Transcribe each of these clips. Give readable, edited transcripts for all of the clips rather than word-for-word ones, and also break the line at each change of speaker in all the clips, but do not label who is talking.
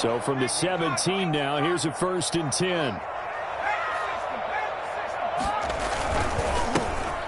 So from the 17 now, here's a 1st and 10.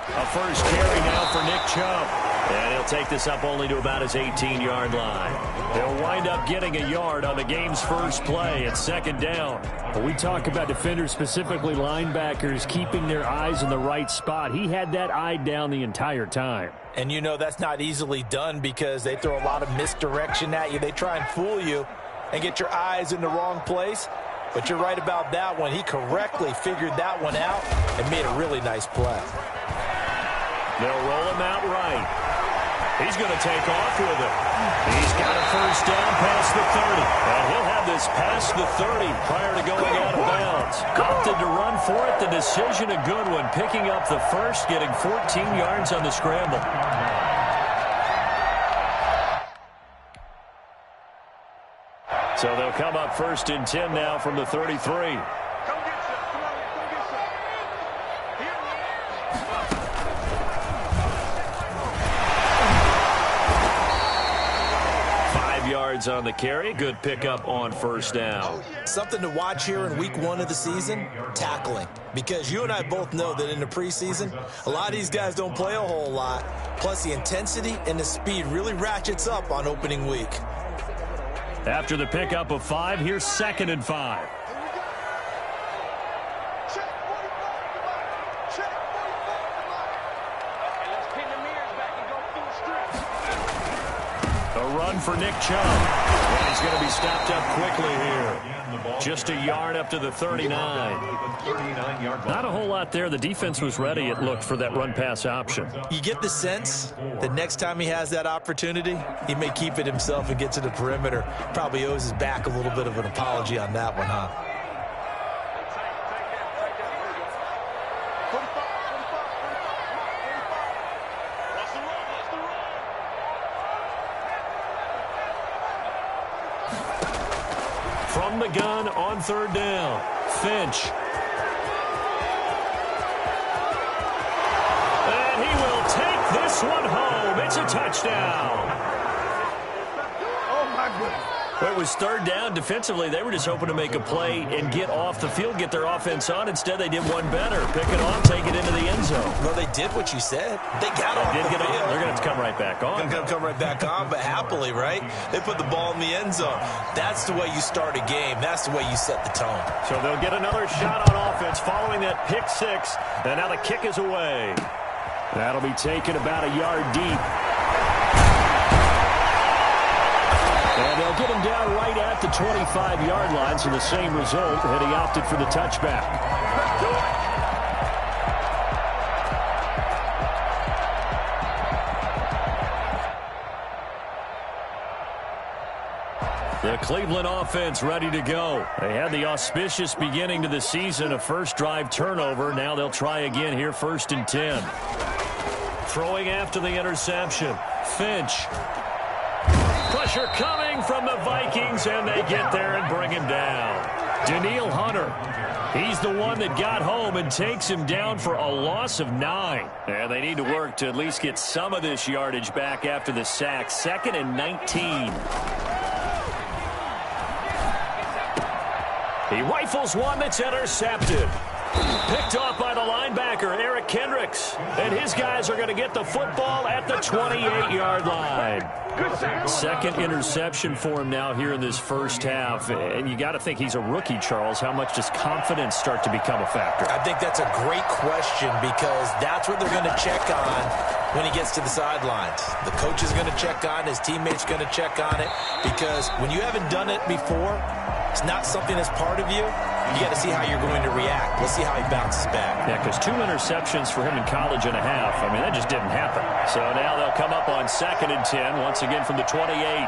A first carry now for Nick Chubb. And he'll take this up only to about his 18-yard line. He'll wind up getting a yard on the game's first play at 2nd down. When we talk about defenders, specifically linebackers, keeping their eyes in the right spot, he had that eye down the entire time.
And you know that's not easily done because they throw a lot of misdirection at you. They try and fool you and get your eyes in the wrong place. But you're right about that one. He correctly figured that one out and made a really nice play.
They'll roll him out right. He's going to take off with it. He's got a first down past the 30. And he'll have this past the 30 prior to going out of bounds. Opted to run for it. The decision a good one. Picking up the first, getting 14 yards on the scramble. So they'll come up 1st and 10 now from the 33. 5 yards on the carry. Good pickup on 1st down.
Something to watch here in week 1 of the season, tackling. Because you and I both know that in the preseason, a lot of these guys don't play a whole lot. Plus the intensity and the speed really ratchets up on opening week.
After the pickup of 5, here's 2nd and 5. A run for Nick Chubb. And he's going to be stopped up quickly here. Just a yard up to the 39. Not a whole lot there. The defense was ready, it looked, for that run-pass option.
You get the sense that next time he has that opportunity, he may keep it himself and get to the perimeter. Probably owes his back a little bit of an apology on that one, huh?
From the gun on 3rd down, Finch. And he will take this one home. It's a touchdown.
Oh, my goodness.
Well, it was 3rd down. Defensively, they were just hoping to make a play and get off the field, get their offense on. Instead, they did one better. Pick it off, take it into the end zone.
Well, they did what you said. They got off the field.
They're going to have to come right back on.
They're going to come right back on, but happily, right? They put the ball in the end zone. That's the way you start a game. That's the way you set the tone.
So they'll get another shot on offense following that pick 6. And now the kick is away. That'll be taken about a yard deep. And they'll get him down right at the 25-yard line, so the same result, and he opted for the touchback. The Cleveland offense ready to go. They had the auspicious beginning to the season, a first drive turnover. Now they'll try again here, 1st and 10. Throwing after the interception, Finch. Pressure coming from the Vikings, and they get there and bring him down. Danielle Hunter, he's the one that got home and takes him down for a loss of 9. And they need to work to at least get some of this yardage back after the sack. 2nd and 19. He rifles one that's intercepted. Picked off by the linebacker, Eric Kendricks. And his guys are going to get the football at the 28-yard line. 2nd interception for him now here in this first half. And you got to think he's a rookie, Charles. How much does confidence start to become a factor?
I think that's a great question because that's what they're going to check on when he gets to the sidelines. The coach is going to check on, his teammates going to check on it, because when you haven't done it before, it's not something that's part of you. You got to see how you're going to react. Let's see how he bounces back.
Yeah, because 2 interceptions for him in college and a half. I mean, that just didn't happen. So now they'll come up on 2nd and 10, once again from the 28.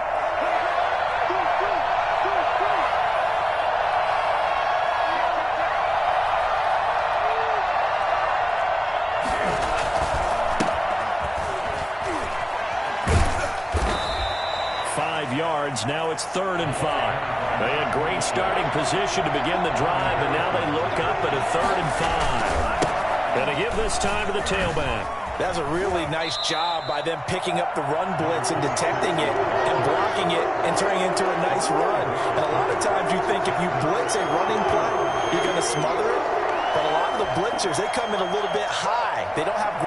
Now it's 3rd and 5. They had great starting position to begin the drive, and now they look up at a 3rd and 5. And to give this time to the tailback.
That's a really nice job by them picking up the run blitz and detecting it and blocking it and turning it into a nice run. And a lot of times you think if you blitz a running play, you're going to smother it. But a lot of the blitzers, they come in a little bit high. They don't have...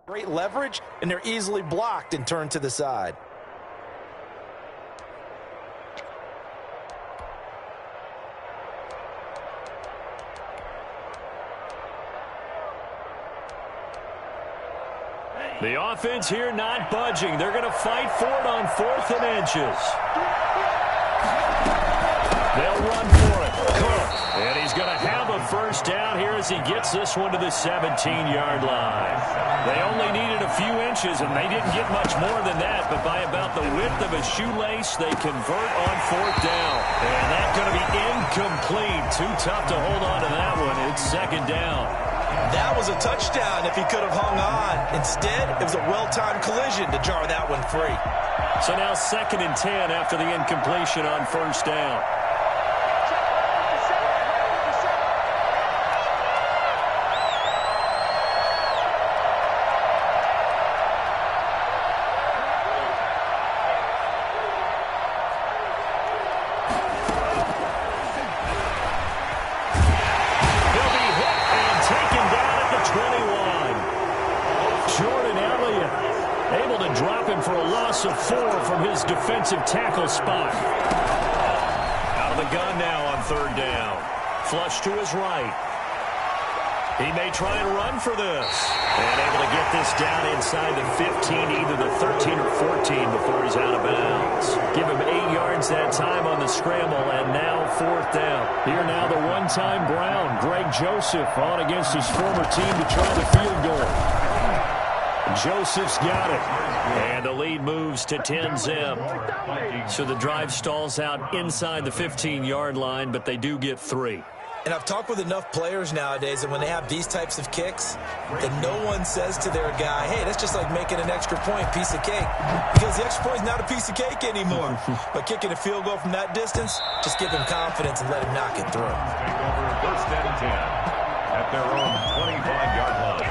great leverage, and they're easily blocked and turned to the side.
The offense here not budging. They're going to fight for it on 4th and inches. They'll run for it. Cook. And he's going to have a first down here as he gets this one to the 17-yard line. They only needed a few inches, and they didn't get much more than that, but by about the width of a shoelace, they convert on 4th down. And that's going to be incomplete. Too tough to hold on to that one. It's 2nd down.
That was a touchdown if he could have hung on. Instead, it was a well-timed collision to jar that one free.
So now 2nd and 10 after the incompletion on 1st down. Of 4 from his defensive tackle spot. Out of the gun now on 3rd down. Flush to his right. He may try and run for this. And able to get this down inside the 15, either the 13 or 14 before he's out of bounds. Give him 8 yards that time on the scramble, and now 4th down. Here now the one-time Brown, Greg Joseph, on against his former team to try the field goal. Joseph's got it. And the lead moves to 10-zip. So the drive stalls out inside the 15-yard line, but they do get 3.
And I've talked with enough players nowadays, and when they have these types of kicks, that no one says to their guy, hey, that's just like making an extra point, piece of cake. Because the extra point is not a piece of cake anymore. But kicking a field goal from that distance, just give him confidence and let him knock it through.
Take over 1st and 10 at their own 25-yard line.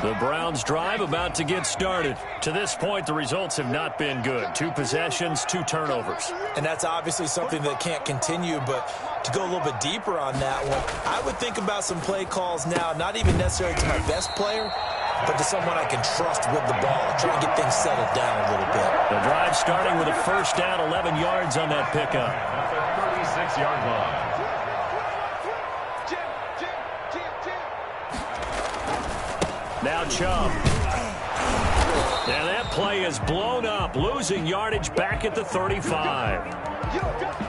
The Browns drive about to get started. To this point, the results have not been good. 2 possessions, 2 turnovers.
And that's obviously something that can't continue, but to go a little bit deeper on that one, I would think about some play calls now, not even necessarily to my best player, but to someone I can trust with the ball, try and get things settled down a little bit.
The drive starting with a first down, 11 yards on that pickup.
At the 36-yard line.
Now Chubb. And that play is blown up, losing yardage back at the 35.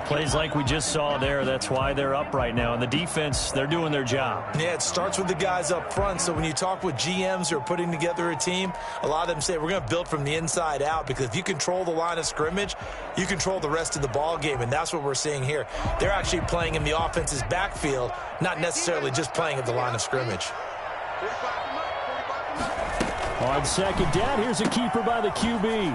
Plays like we just saw there, that's why they're up right now. And the defense, they're doing their job.
Yeah, it starts with the guys up front. So when you talk with GMs who are putting together a team, a lot of them say we're going to build from the inside out, because if you control the line of scrimmage, you control the rest of the ball game, and that's what we're seeing here. They're actually playing in the offense's backfield, not necessarily just playing at the line of scrimmage.
On 2nd down, here's a keeper by the QB.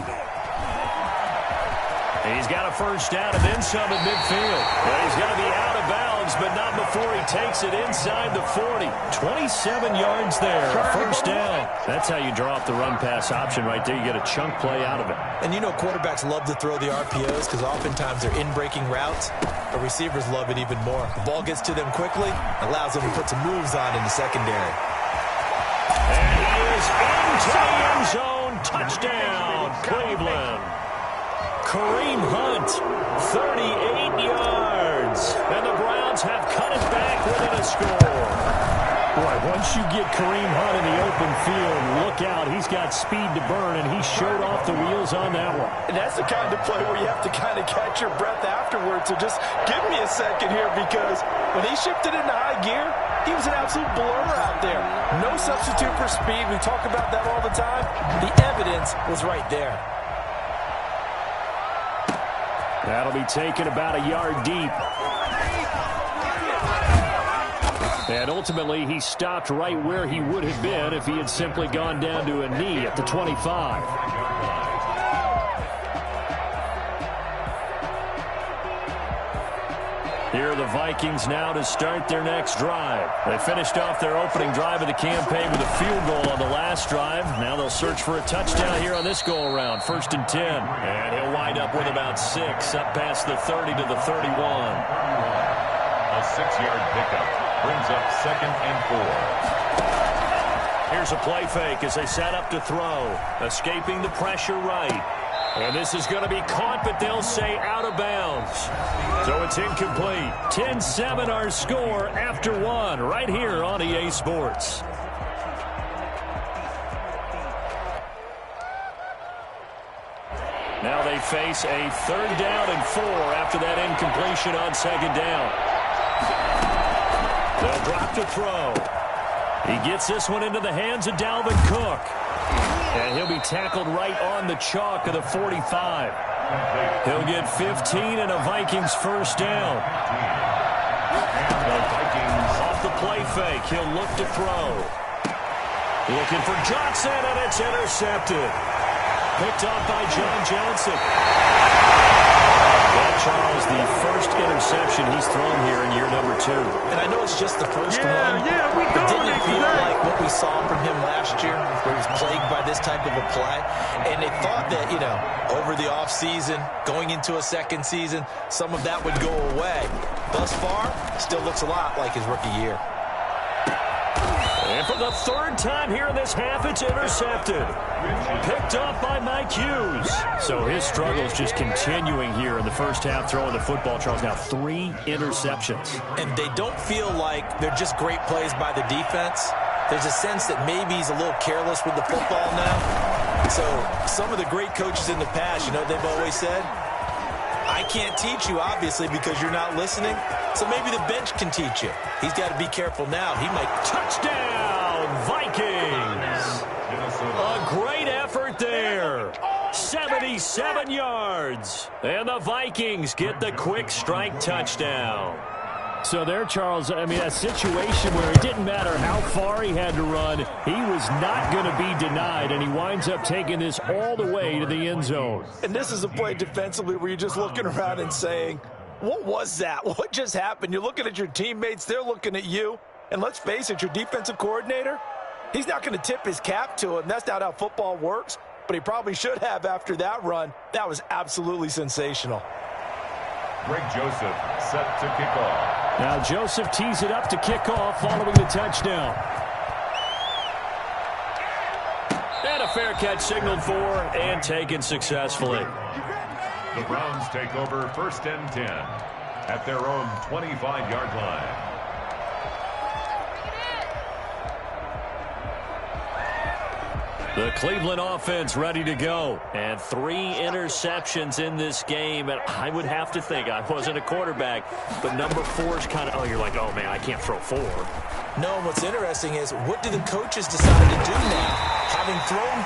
He's got a first down and then some at midfield. Well, he's going to be out of bounds, but not before he takes it inside the 40. 27 yards there, first down. That's how you draw up the run-pass option right there. You get a chunk play out of it.
And you know quarterbacks love to throw the RPOs because oftentimes they're in-breaking routes, but receivers love it even more. The ball gets to them quickly, allows them to put some moves on in the secondary.
And he is into the end zone. Touchdown, Cleveland. Kareem Hunt, 38 yards. And the Browns have cut it back within a score. Boy, one Once you get Kareem Hunt in the open field, look out. He's got speed to burn, and he showed off the wheels on that one.
And that's the kind of play where you have to kind of catch your breath afterwards. So just give me a second here, because when he shifted into high gear, he was an absolute blur out there. No substitute for speed. We talk about that all the time. The evidence was right there.
That'll be taken about a yard deep. And ultimately, he stopped right where he would have been if he had simply gone down to a knee at the 25. Here are the Vikings now to start their next drive. They finished off their opening drive of the campaign with a field goal on the last drive. Now they'll search for a touchdown here on this go-around. 1st and 10. And he'll wind up with about 6, up past the 30 to the 31.
A 6-yard pickup brings up 2nd and 4.
Here's a play fake as they set up to throw. Escaping the pressure right. And this is going to be caught, but they'll say out of bounds. So it's incomplete. 10-7 our score after 1 right here on EA Sports. Now they face a 3rd down and 4 after that incompletion on 2nd down. They'll drop to throw. He gets this one into the hands of Dalvin Cook. And he'll be tackled right on the chalk of the 45. He'll get 15 and a Vikings 1st down.
And the Vikings
Off the play fake, he'll look to throw. Looking for Johnson, and it's intercepted. Picked off by John Johnson. That, Charles, the first interception he's thrown here in year number 2.
And I know it's just the first one, but didn't it feel like what we saw from him last year, where he was plagued by this type of a play? And they thought that, over the offseason, going into a second season, some of that would go away. Thus far, still looks a lot like his rookie year.
And for the 3rd time here in this half, it's intercepted. Picked off by Mike Hughes. So his struggles just continuing here in the first half, throwing the football. Charles, now 3 interceptions.
And they don't feel like they're just great plays by the defense. There's a sense that maybe he's a little careless with the football now. So some of the great coaches in the past, they've always said, I can't teach you, obviously, because you're not listening. So maybe the bench can teach you. He's got to be careful now. He might...
Touchdown, Vikings! A great effort there. 77 yards. And the Vikings get the quick strike touchdown. So there, Charles, a situation where it didn't matter how far he had to run, he was not going to be denied, and he winds up taking this all the way to the end zone.
And this is a play defensively where you're just looking around and saying, what was that? What just happened? You're looking at your teammates. They're looking at you. And let's face it, your defensive coordinator, he's not going to tip his cap to him. That's not how football works, but he probably should have after that run. That was absolutely sensational.
Greg Joseph set to kick off.
Now Joseph tees it up to kick off following the touchdown. And a fair catch signaled for and taken successfully.
The Browns take over 1st and 10 at their own 25-yard line.
The Cleveland offense ready to go. And 3 interceptions in this game. And I would have to think, I wasn't a quarterback, but number 4 is kind of, you're like, oh, man, I can't throw 4.
No, what's interesting is, what do the coaches decide to do now? Having thrown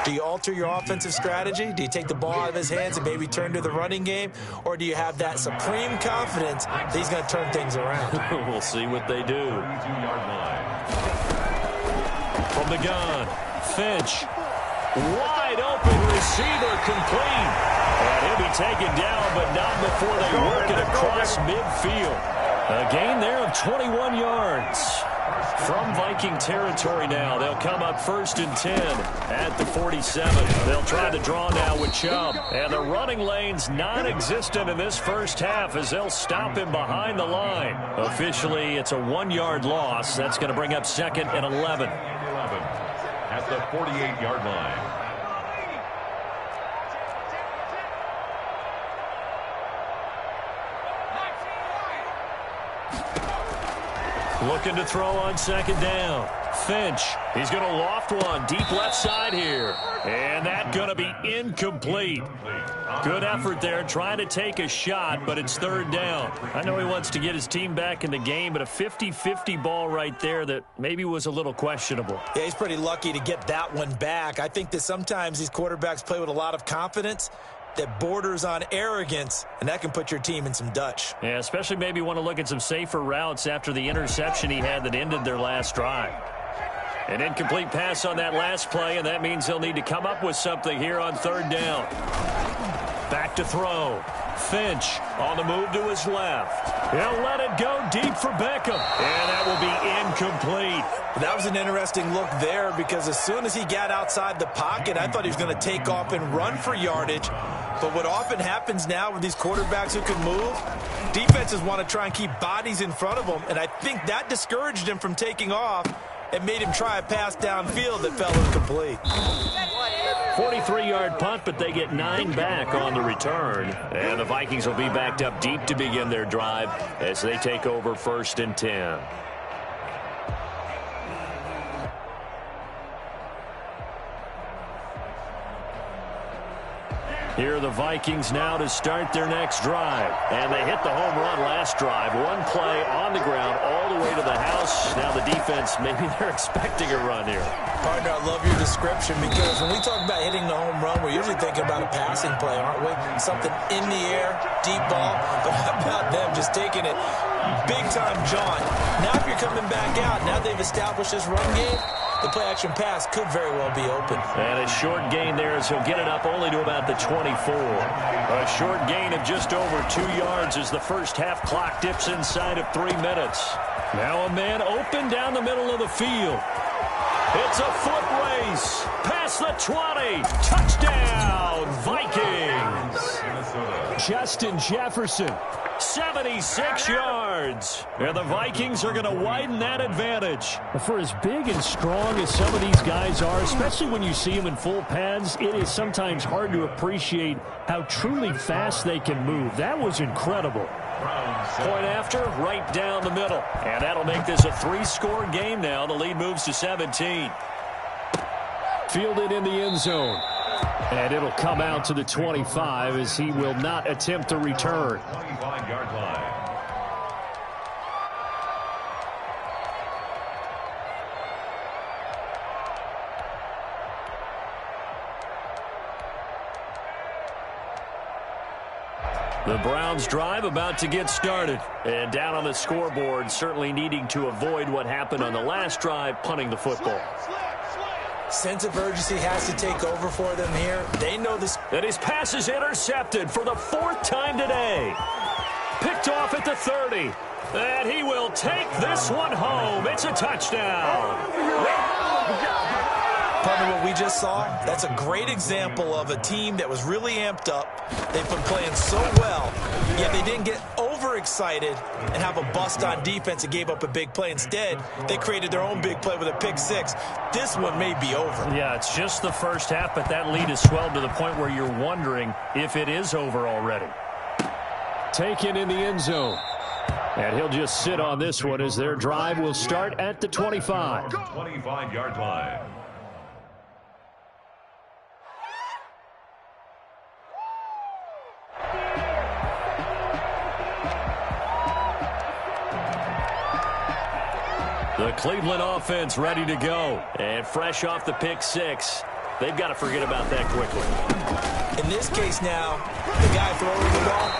3, do you alter your offensive strategy? Do you take the ball out of his hands and maybe turn to the running game? Or do you have that supreme confidence that he's going to turn things around?
We'll see what they do.
32-yard line.
From the gun. Finch, wide open receiver, complete. And he'll be taken down, but not before they work it across midfield. A gain there of 21 yards. From Viking territory now, they'll come up 1st and 10 at the 47. They'll try to draw now with Chubb. And the running lane's non-existent in this first half as they'll stop him behind the line. Officially, it's a 1-yard loss. That's going to bring up 2nd and 11.
At the 48-yard line.
Looking to throw on second down. Finch, he's going to loft one deep left side here. And that's going to be incomplete. Good effort there trying to take a shot, but it's third down. I know he wants to get his team back in the game, but a 50-50 ball right there that maybe was a little questionable.
Yeah, he's pretty lucky to get that one back. I think that sometimes these quarterbacks play with a lot of confidence that borders on arrogance, and that can put your team in some Dutch.
Yeah, especially maybe want to look at some safer routes after the interception he had that ended their last drive. An incomplete pass on that last play, and that means they'll need to come up with something here on third down. Back to throw. Finch on the move to his left. He'll let it go deep for Beckham. And that will be incomplete.
That was an interesting look there because as soon as he got outside the pocket, I thought he was going to take off and run for yardage. But what often happens now with these quarterbacks who can move, defenses want to try and keep bodies in front of them. And I think that discouraged him from taking off and made him try a pass downfield that fell incomplete.
43-yard punt, but they get 9 back on the return. And the Vikings will be backed up deep to begin their drive as they take over 1st and 10. Here are the Vikings now to start their next drive. And they hit the home run last drive. One play on the ground all the way to the house. Now the defense, maybe they're expecting a run here.
Partner, I love your description because when we talk about hitting the home run, we're usually thinking about a passing play, aren't we? Something in the air, deep ball. But how about them just taking it big-time jaunt? Now if you're coming back out, now they've established this run game, the play-action pass could very well be open.
And a short gain there as he'll get it up only to about the 24. A short gain of just over 2 yards as the first half clock dips inside of 3 minutes. Now a man open down the middle of the field. It's a foot race. Past the 20. Touchdown, Vikings. Justin Jefferson. 76 yards. And the Vikings are going to widen that advantage. For as big and strong as some of these guys are, especially when you see them in full pads, it is sometimes hard to appreciate how truly fast they can move. That was incredible. Point after, right down the middle. And that'll make this a 3-score game now. The lead moves to 17. Fielded in the end zone. And it'll come out to the 25 as he will not attempt the return.
25-yard line.
The Browns drive about to get started. And down on the scoreboard, certainly needing to avoid what happened on the last drive, punting the football.
Sense of urgency has to take over for them here. They know this.
And his pass is intercepted for the 4th time today. Picked off at the 30. And he will take this one home. It's a touchdown.
Partner, what we just saw, that's a great example of a team that was really amped up. They've been playing so well, yet they didn't get overexcited and have a bust on defense and gave up a big play. Instead, they created their own big play with a pick 6. This one may be over.
Yeah, it's just the first half, but that lead has swelled to the point where you're wondering if it is over already. Taken in the end zone. And he'll just sit on this one as their drive will start at the 25.
25-yard line.
The Cleveland offense ready to go. And fresh off the pick 6. They've got to forget about that quickly.
In this case now, the guy throwing the ball,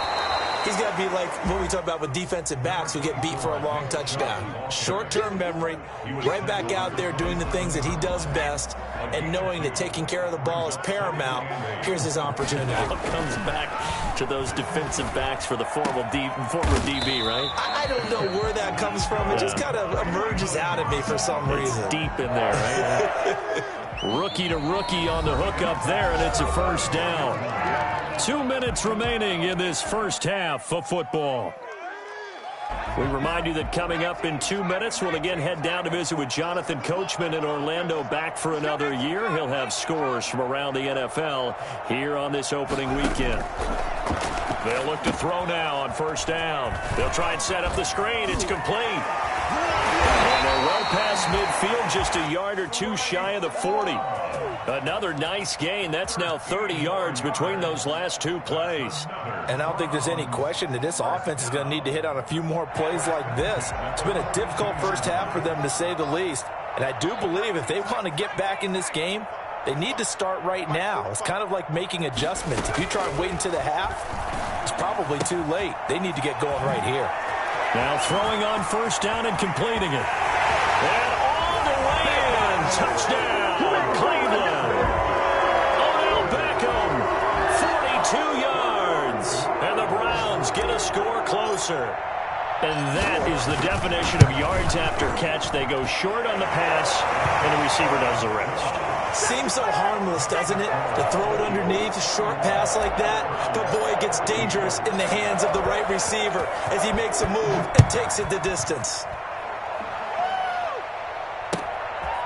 he's got to be like what we talk about with defensive backs who get beat for a long touchdown. Short-term memory, right back out there doing the things that he does best, and knowing that taking care of the ball is paramount. Here's his opportunity.
Comes back to those defensive backs for the former DB, right?
I don't know where that comes from. It just kind of emerges out of me for some reason.
It's deep in there, right? Rookie to rookie on the hook up there, and it's a first down. 2 minutes remaining in this first half of football. We remind you that coming up in 2 minutes, we'll again head down to visit with Jonathan Coachman in Orlando, back for another year. He'll have scores from around the NFL here on this opening weekend. They'll look to throw now on first down. They'll try and set up the screen. It's complete. And they're well past midfield, just a yard or two shy of the 40. Another nice gain. That's now 30 yards between those last two plays.
And I don't think there's any question that this offense is going to need to hit on a few more plays like this. It's been a difficult first half for them, to say the least. And I do believe if they want to get back in this game, they need to start right now. It's kind of like making adjustments. If you try and wait until the half, it's probably too late. They need to get going right here.
Now throwing on first down and completing it. And all the way in. Touchdown, Cleveland. Odell Beckham, 42 yards. And the Browns get a score closer. And that is the definition of yards after catch. They go short on the pass, and the receiver does the rest.
Seems so harmless, doesn't it, to throw it underneath, a short pass like that? But, boy, it gets dangerous in the hands of the right receiver as he makes a move and takes it the distance.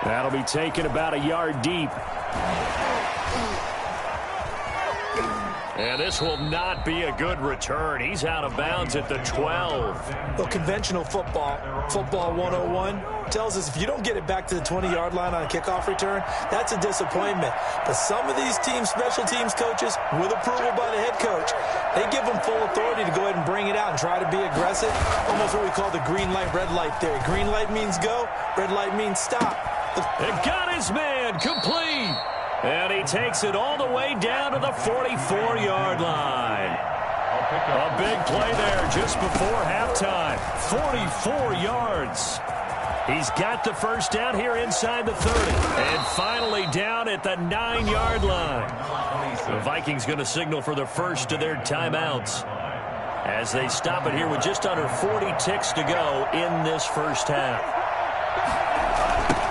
That'll be taken about a yard deep. And this will not be a good return. He's out of bounds at the 12.
Well, conventional football 101, tells us if you don't get it back to the 20-yard line on a kickoff return, that's a disappointment. But some of these teams, special teams coaches, with approval by the head coach, they give them full authority to go ahead and bring it out and try to be aggressive. Almost what we call the green light, red light theory. Green light means go, red light means stop.
And got his man complete. And he takes it all the way down to the 44-yard line. A big play there just before halftime. 44 yards. He's got the first down here inside the 30. And finally down at the 9-yard line. The Vikings going to signal for the first of their timeouts as they stop it here with just under 40 ticks to go in this first half.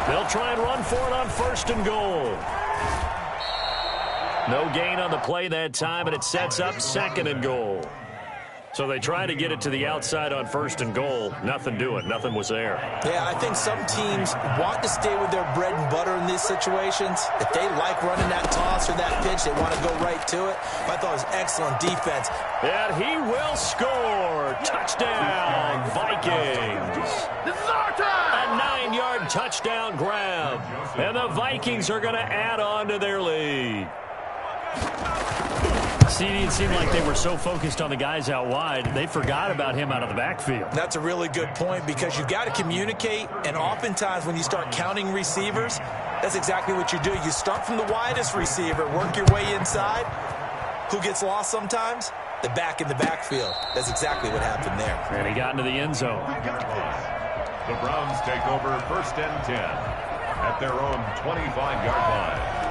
They'll try and run for it on first and goal. No gain on the play that time, and it sets up second and goal. So they try to get it to the outside on first and goal. Nothing doing. Nothing was there.
Yeah, I think some teams want to stay with their bread and butter in these situations. If they like running that toss or that pitch, they want to go right to it. I thought it was excellent defense.
And he will score. Touchdown, Vikings.
This is our time.
A 9-yard touchdown grab. And the Vikings are going to add on to their lead. See, it seemed like they were so focused on the guys out wide, they forgot about him out of the backfield.
That's a really good point because you've got to communicate, and oftentimes when you start counting receivers, that's exactly what you do. You start from the widest receiver, work your way inside. Who gets lost sometimes? The back in the backfield. That's exactly what happened there.
And he got into the end zone.
The Browns take over first and 10 at their own 25-yard line.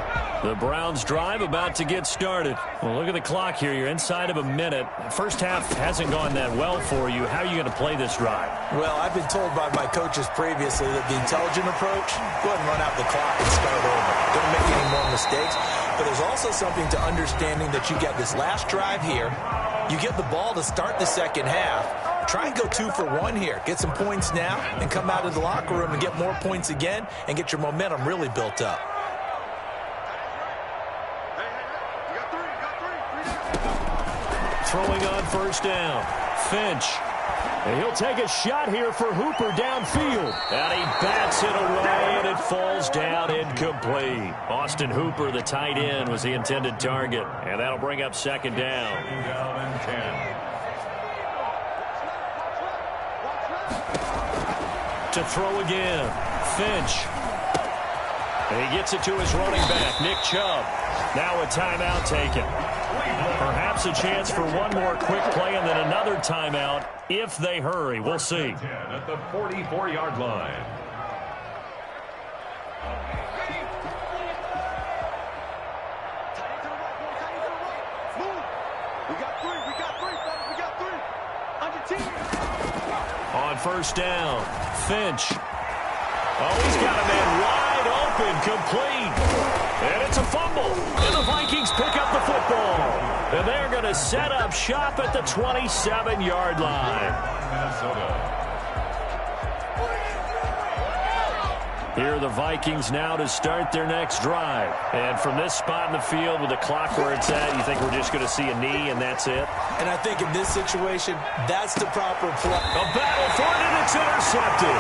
The Browns drive about to get started. Well, look at the clock here. You're inside of a minute. First half hasn't gone that well for you. How are you going to play this drive?
Well, I've been told by my coaches previously that the intelligent approach, go ahead and run out the clock and start over. Don't make any more mistakes. But there's also something to understanding that you get this last drive here. You get the ball to start the second half. Try and go 2 for 1 here. Get some points now and come out of the locker room and get more points again and get your momentum really built up.
Throwing on first down. Finch. And he'll take a shot here for Hooper downfield. And he bats it away, and it falls down incomplete. Austin Hooper, the tight end, was the intended target. And that'll bring up second down.
Down and 10.
To throw again. Finch. And he gets it to his running back, Nick Chubb. Now a timeout taken. Perhaps a chance for one more quick play and then another timeout if they hurry. We'll see.
10 at the 44-yard line.
On first down, Finch. Oh, he's got a man wide open, complete. And it's a fumble. And the Vikings pick up the football. And they're going to set up shop at the 27-yard line.
Minnesota.
Here are the Vikings now to start their next drive. And from this spot in the field with the clock where it's at, you think we're just going to see a knee and that's it?
And I think in this situation, that's the proper play.
A battle for it, and it's intercepted.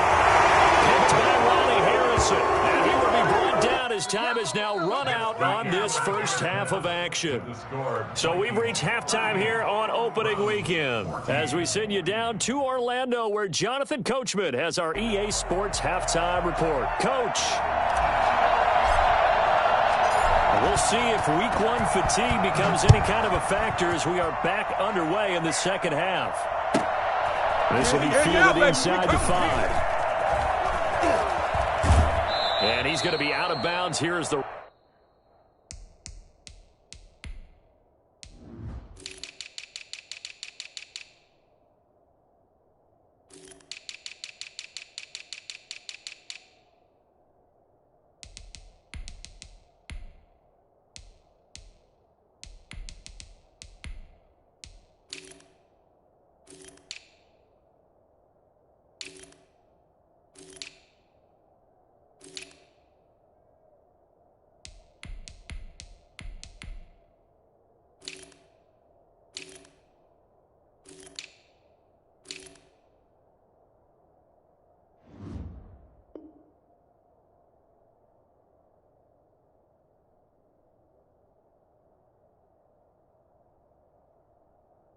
Picked by Ronnie Harrison. And he will be brought down as time has now run out on this first half of action. So we've reached halftime here on opening weekend as we send you down to Orlando where Jonathan Coachman has our EA Sports halftime report. Coach. We'll see if week one fatigue becomes any kind of a factor as we are back underway in the second half. This will be fielded inside the 5. And he's going to be out of bounds. Here is the...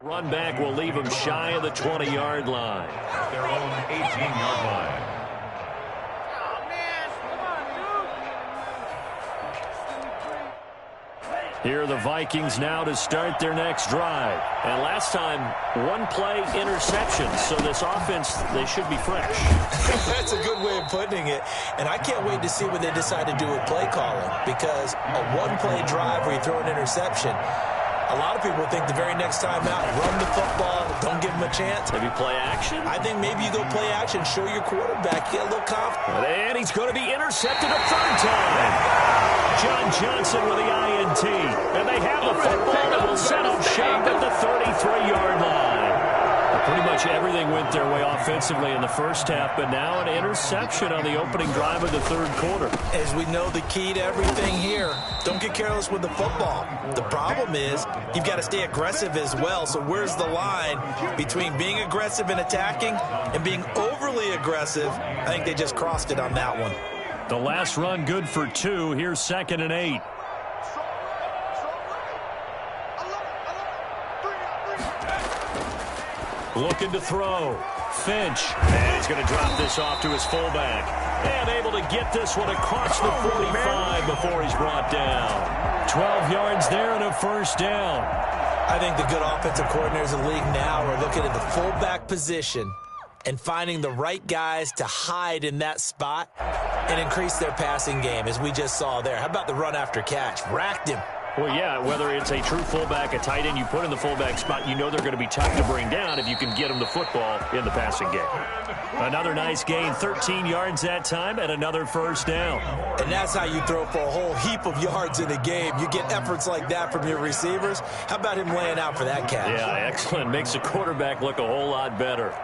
Run back will leave him shy of the 20-yard line.
At their own 18-yard line.
Here are the Vikings now to start their next drive. And last time, one-play interception. So this offense, they should be fresh.
That's a good way of putting it. And I can't wait to see what they decide to do with play calling. Because a one-play drive where you throw an interception, a lot of people think the very next time out, run the football, don't give them a chance.
Maybe play action?
I think maybe you go play action, show your quarterback, get a little confidence.
And he's going to be intercepted a third time. John Johnson with the INT. And they have the football that will set up shop at the 33-yard line. Pretty much everything went their way offensively in the first half, but now an interception on the opening drive of the third quarter.
As we know, the key to everything here, don't get careless with the football. The problem is you've got to stay aggressive as well. So where's the line between being aggressive and attacking and being overly aggressive? I think they just crossed it on that one.
The last run good for 2. Here's 2nd and 8. Looking to throw. Finch. And he's going to drop this off to his fullback. And able to get this one across the 45 before he's brought down. 12 yards there and a first down.
I think the good offensive coordinators in the league now are looking at the fullback position and finding the right guys to hide in that spot and increase their passing game, as we just saw there. How about the run after catch? Racked him.
Well, yeah, whether it's a true fullback, a tight end you put in the fullback spot, you know they're going to be tough to bring down if you can get them the football in the passing game. Another nice gain, 13 yards that time, and another first down.
And that's how you throw for a whole heap of yards in a game. You get efforts like that from your receivers. How about him laying out for that catch?
Yeah, excellent. Makes the quarterback look a whole lot better.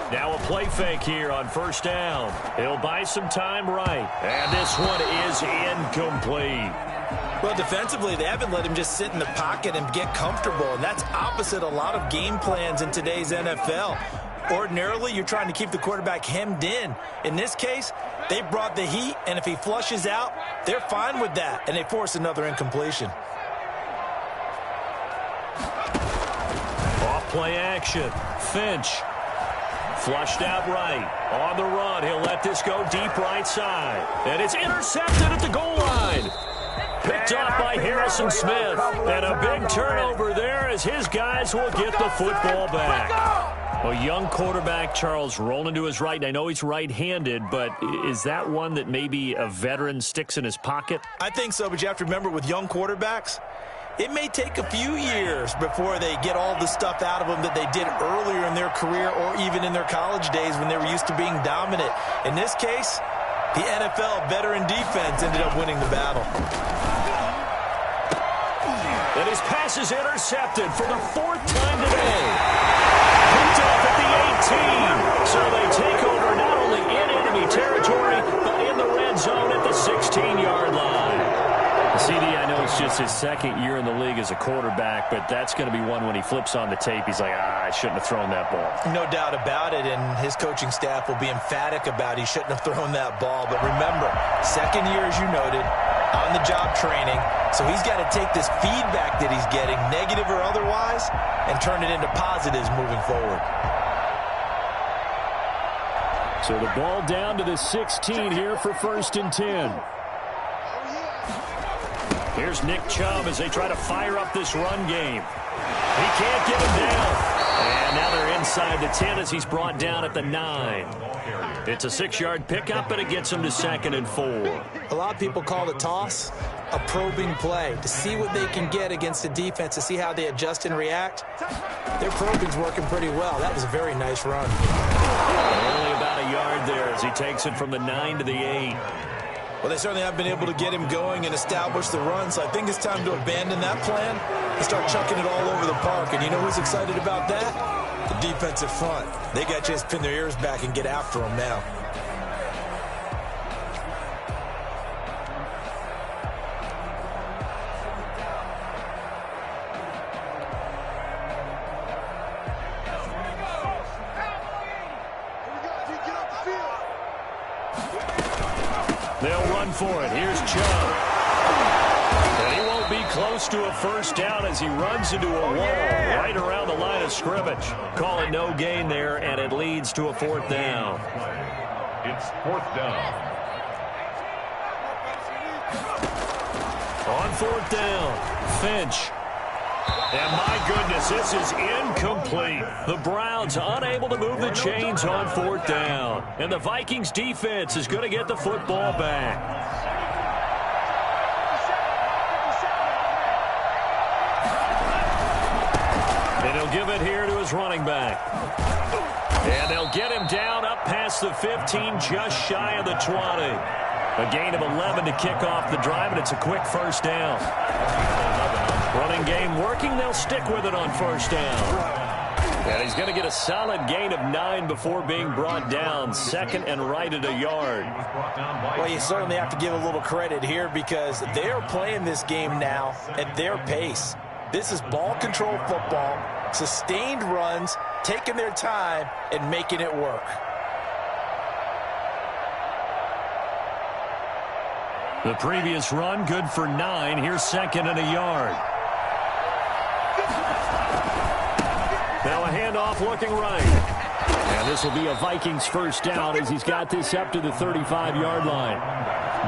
Now a play fake here on first down. He'll buy some time right. And this one is incomplete.
Well, defensively, they haven't let him just sit in the pocket and get comfortable. And that's opposite a lot of game plans in today's NFL. Ordinarily, you're trying to keep the quarterback hemmed in. In this case, they brought the heat, and if he flushes out, they're fine with that. And they force another incompletion.
Off play action. Finch. Flushed out right. On the run, he'll let this go deep right side. And it's intercepted at the goal line. Picked off by Harrison Smith. And a big turnover there as his guys will get the football back. A young quarterback, Charles, rolling to his right. And I know he's right-handed, but is that one that maybe a veteran sticks in his pocket?
I think so, but you have to remember with young quarterbacks, it may take a few years before they get all the stuff out of them that they did earlier in their career or even in their college days when they were used to being dominant. In this case, the NFL veteran defense ended up winning the battle.
And his pass is intercepted for the 4th time today. Picked off at the 18. So they take over now. just his second year in the league as a quarterback, but that's going to be one when he flips on the tape, he's like, I shouldn't have thrown that ball.
No doubt about it, and his coaching staff will be emphatic about he shouldn't have thrown that ball. But remember, second year, as you noted, on-the-job training, so he's got to take this feedback that he's getting, negative or otherwise, and turn it into positives moving forward.
So the ball down to the 16 here for 1st and 10. Here's Nick Chubb as they try to fire up this run game. He can't get him down. And now they're inside the 10 as he's brought down at the 9. It's a 6-yard pickup, but it gets him to 2nd and 4.
A lot of people call the toss a probing play to see what they can get against the defense, to see how they adjust and react. Their probing's working pretty well. That was a very nice run.
Only about a yard there as he takes it from the 9 to the 8.
Well, they certainly have been able to get him going and establish the run, so I think it's time to abandon that plan and start chucking it all over the park. And you know who's excited about that? The defensive front. They got to just pin their ears back and get after him now.
They'll run for it. Here's Chubb. And he won't be close to a first down as he runs into a wall right around the line of scrimmage. Call it no gain there, and it leads to a 4th down.
It's 4th down.
On 4th down, Finch. And my goodness, this is incomplete. The Browns unable to move the chains on 4th down. And the Vikings defense is going to get the football back. And he'll give it here to his running back. And they'll get him down up past the 15, just shy of the 20. A gain of 11 to kick off the drive, and it's a quick first down. Running game working. They'll stick with it on first down. And he's going to get a solid gain of 9 before being brought down. 2nd and right at a yard.
Well, you certainly have to give a little credit here because they are playing this game now at their pace. This is ball control football, sustained runs, taking their time and making it work.
The previous run good for 9. Here's 2nd and a yard. Now a handoff looking right. And this will be a Vikings first down as he's got this up to the 35-yard line.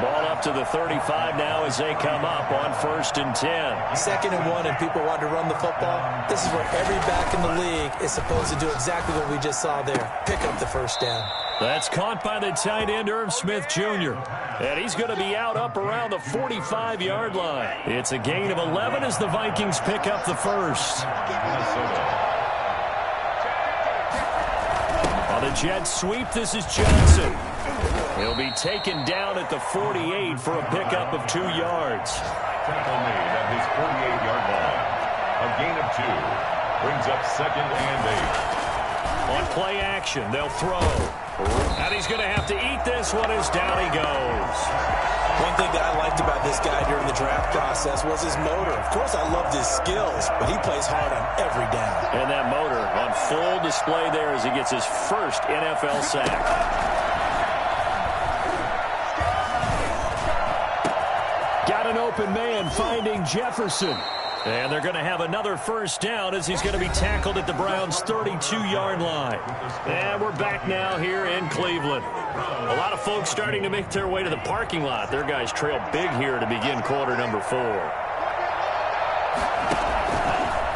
Ball up to the 35 now as they come up on 1st and 10.
2nd and 1 and people want to run the football. This is where every back in the league is supposed to do exactly what we just saw there. Pick up the first down.
That's caught by the tight end, Irv Smith Jr. And he's going to be out up around the 45-yard line. It's a gain of 11 as the Vikings pick up the first. On the jet sweep, this is Johnson. He'll be taken down at the 48 for a pickup of 2 yards.
Tackle made at his 48-yard line. A gain of 2. Brings up 2nd and 8.
On play action, they'll throw. And he's going to have to eat this one as down he goes.
One thing that I liked about this guy during the draft process was his motor. Of course, I loved his skills, but he plays hard on every down.
And that motor on full display there as he gets his first NFL sack. Got an open man finding Jefferson. And they're going to have another first down as he's going to be tackled at the Browns' 32-yard line. And we're back now here in Cleveland. A lot of folks starting to make their way to the parking lot. Their guys trail big here to begin quarter number 4.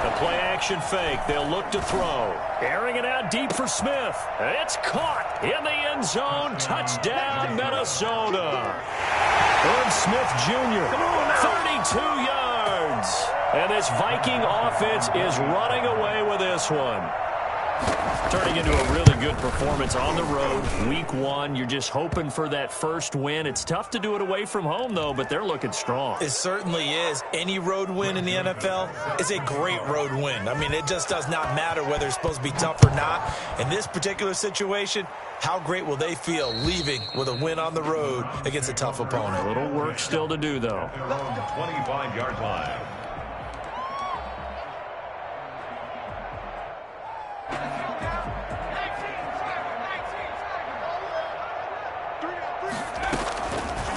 The play-action fake. They'll look to throw. Airing it out deep for Smith. It's caught in the end zone. Touchdown, Minnesota. Irv Smith Jr., 32 yards. And this Viking offense is running away with this one. Turning into a really good performance on the road. Week 1, you're just hoping for that first win. It's tough to do it away from home, though, but they're looking strong.
It certainly is. Any road win in the NFL is a great road win. I mean, it just does not matter whether it's supposed to be tough or not. In this particular situation, how great will they feel leaving with a win on the road against a tough opponent?
A little work still to do, though.
Their own 25-yard line.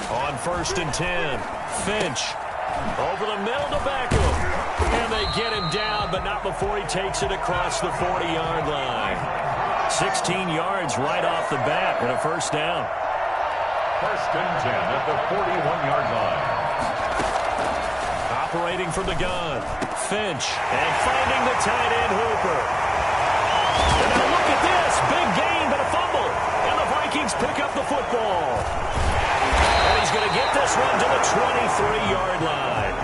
On 1st and 10, Finch over the middle to Beckham. And they get him down, but not before he takes it across the 40-yard line. 16 yards right off the bat and a first down.
1st and 10 at the 41-yard line.
Operating from the gun, Finch, and finding the tight end Hooper. And now look at this, big gain but a fumble. And the Vikings pick up the football. And he's going to get this one to the 23-yard line.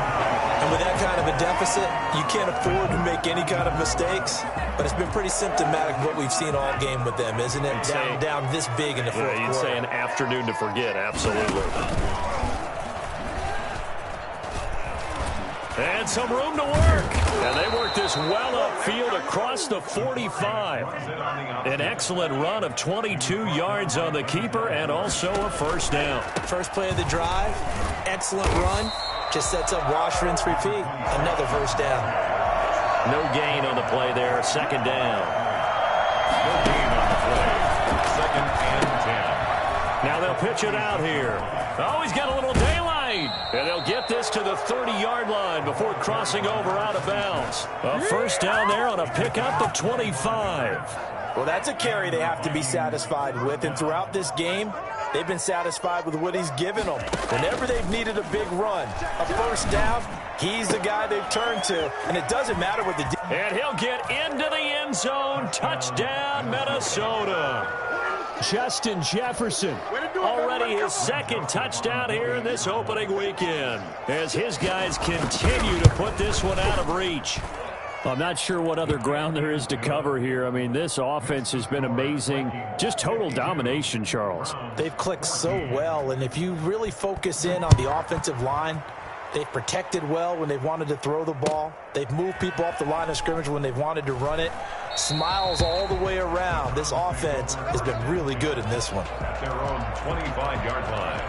And with that kind of a deficit, you can't afford to make any kind of mistakes. But it's been pretty symptomatic of what we've seen all game with them, isn't it? Down this big in the fourth quarter.
You'd say an afternoon to forget, absolutely. And some room to work. And they work this well upfield across the 45. An excellent run of 22 yards on the keeper and also a first down.
First play of the drive, excellent run. Just sets up wash, rinse, repeat. Another first down.
No gain on the play there. Second down.
No gain on the play. 2nd and 10.
Now they'll pitch it out here. Oh, he's got a little daylight. And they'll get this to the 30-yard line before crossing over out of bounds. A first down there on a pickup of 25.
Well, that's a carry they have to be satisfied with. And throughout this game, they've been satisfied with what he's given them. Whenever they've needed a big run, a first down, he's the guy they've turned to. And it doesn't matter what the...
And he'll get into the end zone. Touchdown, Minnesota. Justin Jefferson, already his second touchdown here in this opening weekend, as his guys continue to put this one out of reach. I'm not sure what other ground there is to cover here. I mean, this offense has been amazing. Just total domination, Charles.
They've clicked so well, and if you really focus in on the offensive line, they've protected well when they've wanted to throw the ball. They've moved people off the line of scrimmage when they've wanted to run it. Smiles all the way around. This offense has been really good in this one.
At their own 25-yard line.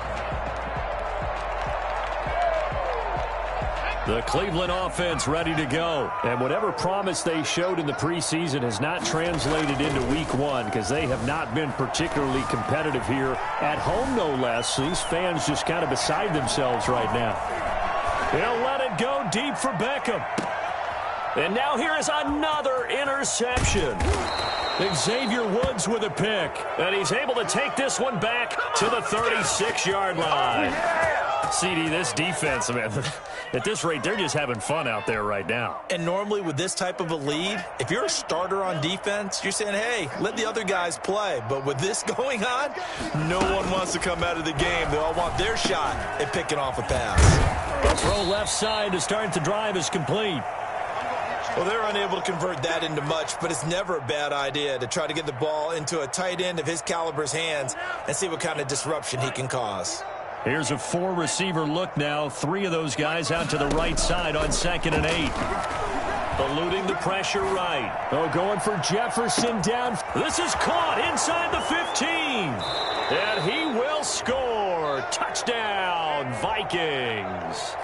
The Cleveland offense ready to go. And whatever promise they showed in the preseason has not translated into week 1 because they have not been particularly competitive here at home, no less. These fans just kind of beside themselves right now. He'll let it go deep for Beckham. And now here is another interception. Xavier Woods with a pick. And he's able to take this one back to the 36-yard line. CD, this defense, man, at this rate, they're just having fun out there right now.
And normally with this type of a lead, if you're a starter on defense, you're saying, hey, let the other guys play. But with this going on, no one wants to come out of the game. They all want their shot at picking off a pass.
The throw left side to start the drive is complete.
Well, they're unable to convert that into much, but it's never a bad idea to try to get the ball into a tight end of his caliber's hands and see what kind of disruption he can cause.
Here's a 4-receiver look now. 3 of those guys out to the right side on 2nd and 8. Eluding the pressure right. Oh, going for Jefferson down. This is caught inside the 15. And he will score. Touchdown, Vikings.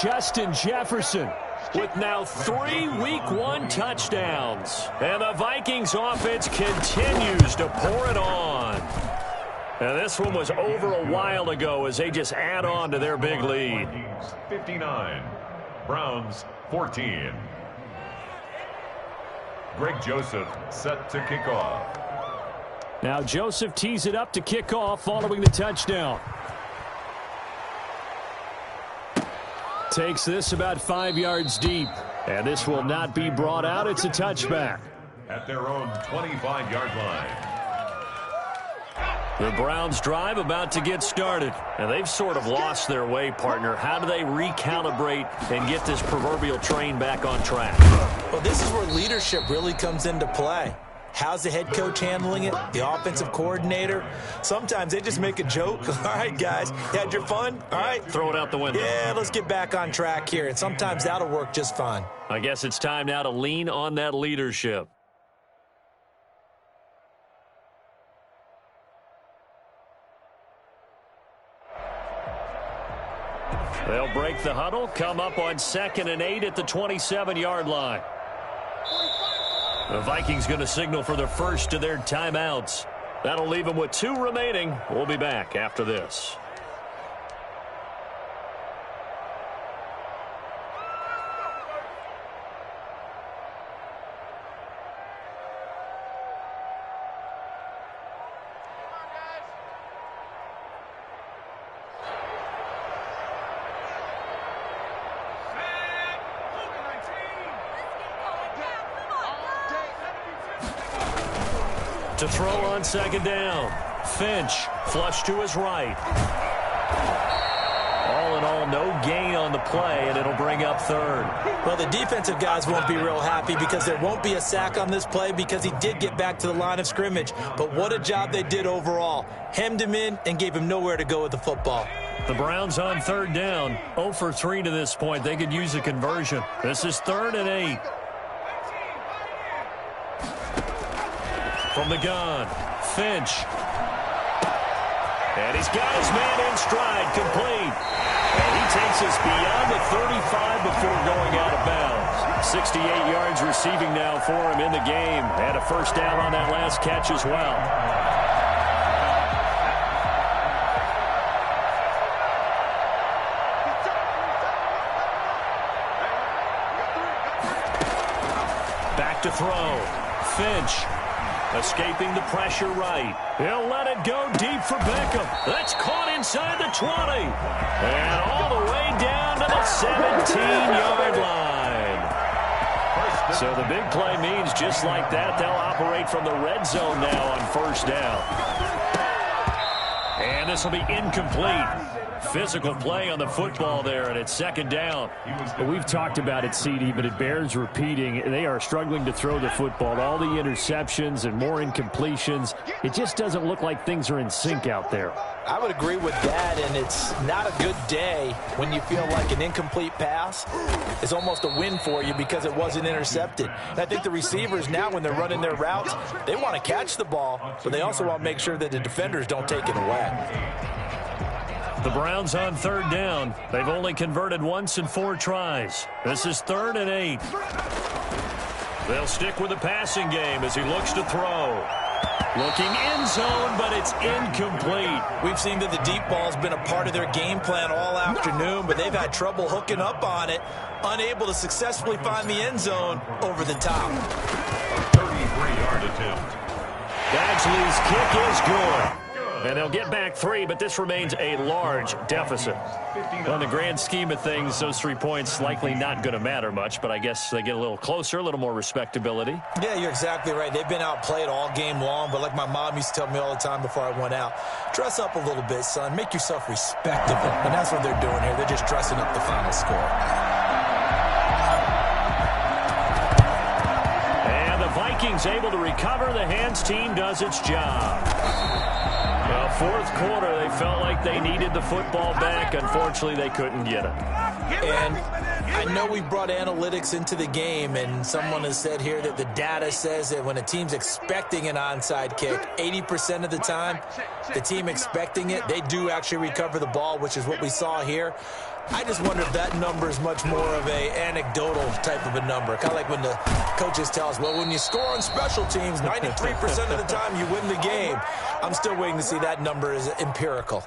Justin Jefferson with now 3 week 1 touchdowns. And the Vikings offense continues to pour it on. And this one was over a while ago as they just add on to their big lead.
59, Browns 14. Greg Joseph set to kick off.
Now Joseph tees it up to kick off following the touchdown. Takes this about 5 yards deep. And this will not be brought out. It's a touchback.
At their own 25-yard line.
The Browns drive about to get started. And they've sort of lost their way, partner. How do they recalibrate and get this proverbial train back on track?
Well, this is where leadership really comes into play. How's the head coach handling it? The offensive coordinator? Sometimes they just make a joke. All right, guys, you had your fun? All right.
Throw it out the window.
Yeah, let's get back on track here. And sometimes that'll work just fine.
I guess it's time now to lean on that leadership. They'll break the huddle, come up on 2nd and 8 at the 27-yard line. The Vikings going to signal for the first of their timeouts. That'll leave them with 2 remaining. We'll be back after this. To throw on 2nd down. Finch, flush to his right. All in all, no gain on the play, and it'll bring up 3rd.
Well, the defensive guys won't be real happy because there won't be a sack on this play because he did get back to the line of scrimmage. But what a job they did overall. Hemmed him in and gave him nowhere to go with the football.
The Browns on 3rd down. 0 for 3 to this point. They could use a conversion. This is 3rd and 8. From the gun, Finch. And he's got his man in stride, complete. And he takes us beyond the 35 before going out of bounds. 68 yards receiving now for him in the game. And a first down on that last catch as well. Back to throw. Finch. Escaping the pressure right. He'll let it go deep for Beckham. That's caught inside the 20. And all the way down to the 17-yard line. So the big play means just like that, they'll operate from the red zone now on 1st down. And this will be incomplete. Physical play on the football there, and it's 2nd down.
We've talked about it, CD, but it bears repeating. They are struggling to throw the football. All the interceptions and more incompletions. It just doesn't look like things are in sync out there.
I would agree with that, and it's not a good day when you feel like an incomplete pass is almost a win for you because it wasn't intercepted. And I think the receivers now, when they're running their routes, they want to catch the ball, but they also want to make sure that the defenders don't take it away.
The Browns on 3rd down. They've only converted once in 4 tries. This is 3rd and 8. They'll stick with the passing game as he looks to throw. Looking end zone, but it's incomplete.
We've seen that the deep ball's been a part of their game plan all afternoon, but they've had trouble hooking up on it, unable to successfully find the end zone over the top.
33-yard attempt.
Badgley's kick is good. And they'll get back 3, but this remains a large deficit. On the grand scheme of things, those 3 points likely not going to matter much, but I guess they get a little closer, a little more respectability.
Yeah, you're exactly right. They've been outplayed all game long, but like my mom used to tell me all the time before I went out, dress up a little bit, son. Make yourself respectable. And that's what they're doing here. They're just dressing up the final score.
And the Vikings able to recover. The hands team does its job. Well, 4th quarter, they felt like they needed the football back. Unfortunately, they couldn't get it.
And I know we brought analytics into the game, and someone has said here that the data says that when a team's expecting an onside kick, 80% of the time, the team expecting it, they do actually recover the ball, which is what we saw here. I just wonder if that number is much more of a anecdotal type of a number. Kind of like when the coaches tell us, well, when you score on special teams, 93% of the time you win the game. I'm still waiting to see that number is empirical.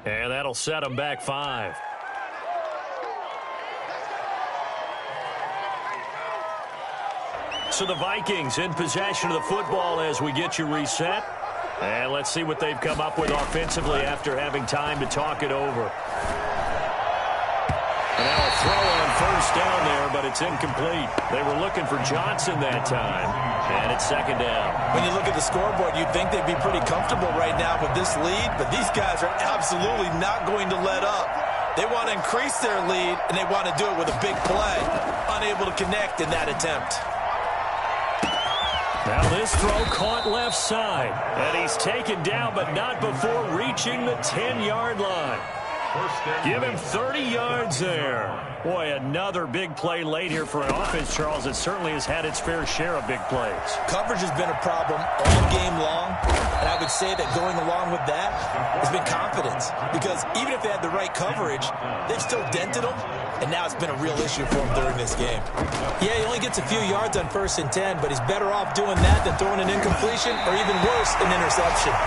And that'll set them back 5. So the Vikings in possession of the football as we get you reset. And let's see what they've come up with offensively after having time to talk it over. And now a throw on first down there, but it's incomplete. They were looking for Johnson that time, and it's second down.
When you look at the scoreboard, you'd think they'd be pretty comfortable right now with this lead, but these guys are absolutely not going to let up. They want to increase their lead, and they want to do it with a big play. Unable to connect in that attempt.
Now this throw caught left side, and he's taken down, but not before reaching the 10-yard line. Give him 30 yards there. Boy, another big play late here for an offense, Charles, that certainly has had its fair share of big plays.
Coverage has been a problem all game long, and I would say that going along with that has been confidence. Because even if they had the right coverage, they've still dented them, and now it's been a real issue for him during this game. Yeah, he only gets a few yards on 1st and 10, but he's better off doing that than throwing an incompletion or even worse, an interception.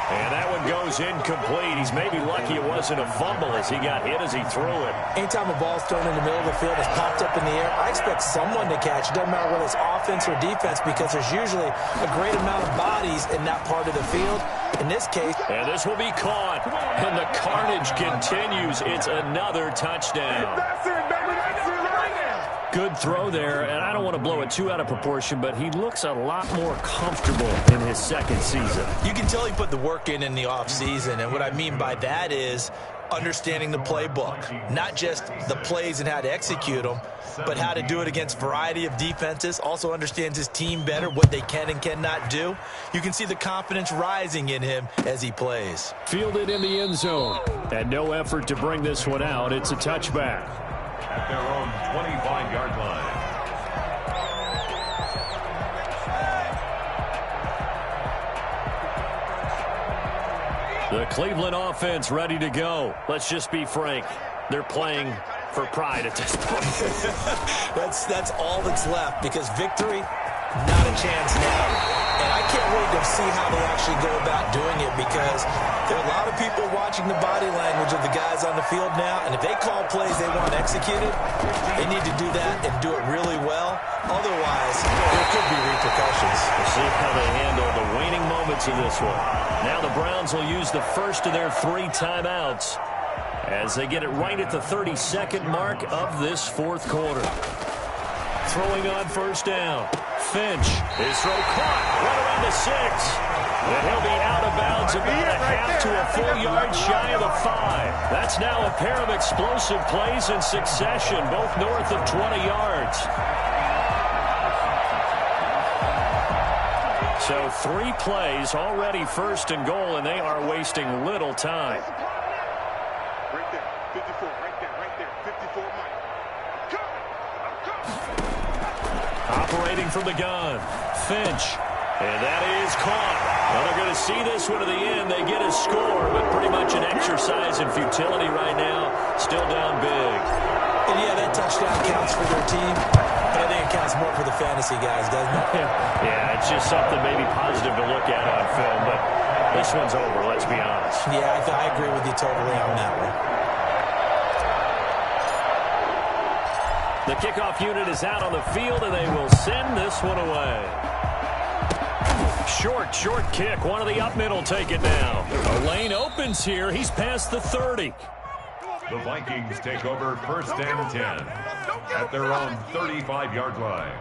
And that one goes incomplete. He's maybe lucky it wasn't a fumble as he got hit as he threw it.
Anytime a ball's thrown in the middle of the field, it's popped up in the air, I expect someone to catch. It doesn't matter whether it's offense or defense because there's usually a great amount of bodies in that part of the field. In this case.
And this will be caught. And the carnage continues. It's another touchdown.
That's it, baby. That's it right now.
Good throw there, and I don't want to blow it too out of proportion, but he looks a lot more comfortable in his second season.
You can tell he put the work in the offseason, and what I mean by that is understanding the playbook. Not just the plays and how to execute them, but how to do it against a variety of defenses. Also understands his team better, what they can and cannot do. You can see the confidence rising in him as he plays.
Fielded in the end zone, and no effort to bring this one out. It's a touchback.
At their own 25-yard line.
The Cleveland offense ready to go. Let's just be frank. They're playing for pride at this point.
That's all that's left because victory, not a chance now. And I can't wait to see how they actually go about doing it because there are a lot of people watching the body language of the guys on the field now, and if they call plays they want executed, they need to do that and do it really well. Otherwise, there could be repercussions.
We'll see how they handle the waning moments of this one. Now the Browns will use the first of their 3 timeouts as they get it right at the 32nd mark of this 4th quarter. Throwing on first down. Finch, his throw caught right around the 6. And he'll be out of bounds about a half to a full yard shy of the 5. That's now a pair of explosive plays in succession, both north of 20 yards. So 3 plays already 1st and goal, and they are wasting little time.
Right there, 54, right there, 54, Mike.
Operating from the gun, Finch, and that is caught. Well, they're going to see this one to the end. They get a score, but pretty much an exercise in futility right now. Still down big.
And yeah, that touchdown counts for their team, but I think it counts more for the fantasy guys, doesn't it?
Yeah, it's just something maybe positive to look at on film, but this one's over, let's be honest.
Yeah, I agree with you totally on that one.
The kickoff unit is out on the field, and they will send this one away. Short kick. One of the up middle take it now. A lane opens here. He's past the 30.
The Vikings take over 1st and 10 at their own 35-yard line.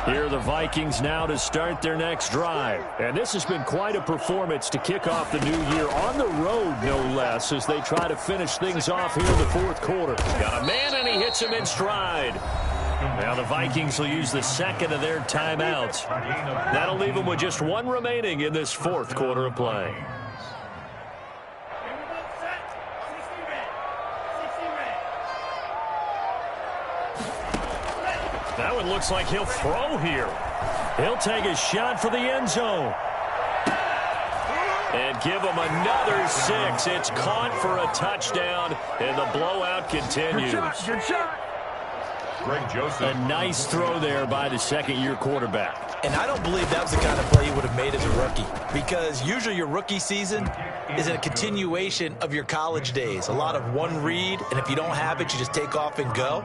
Here are the Vikings now to start their next drive. And this has been quite a performance to kick off the new year on the road, no less, as they try to finish things off here in the 4th quarter.
Got a man, and he hits him in stride. Now the Vikings will use the 2nd of their timeouts. That'll leave them with just 1 remaining in this 4th quarter of play. That one looks like he'll throw here. He'll take a shot for the end zone. And give him another 6. It's caught for a touchdown, and the blowout continues.
Good shot.
Greg Joseph.
A nice throw there by the second-year quarterback.
And I don't believe that was the kind of play he would have made as a rookie, because usually your rookie season is a continuation of your college days. A lot of one read, and if you don't have it, you just take off and go.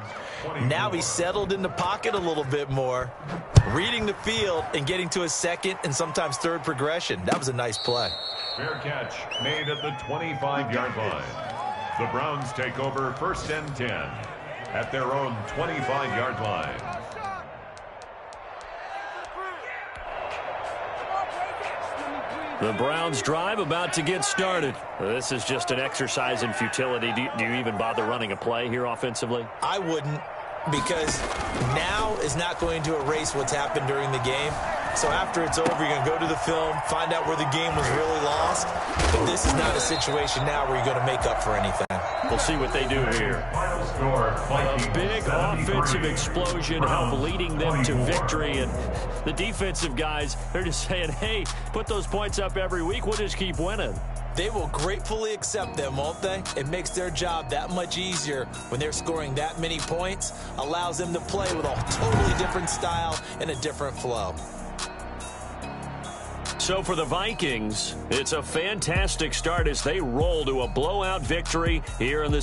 Now he's settled in the pocket a little bit more, reading the field and getting to a second and sometimes third progression. That was a nice play.
Fair catch made at the 25-yard line. The Browns take over 1st and 10 at their own 25-yard line.
The Browns drive about to get started. This is just an exercise in futility. Do you even bother running a play here offensively?
I wouldn't, because now is not going to erase what's happened during the game. So after it's over, you're going to go to the film, find out where the game was really lost. But this is not a situation now where you're going to make up for anything.
We'll see what they do here. A big offensive explosion helped leading them to victory. And the defensive guys, they're just saying, hey, put those points up every week. We'll just keep winning.
They will gratefully accept them, won't they? It makes their job that much easier when they're scoring that many points. Allows them to play with a totally different style and a different flow.
So for the Vikings, it's a fantastic start as they roll to a blowout victory here in the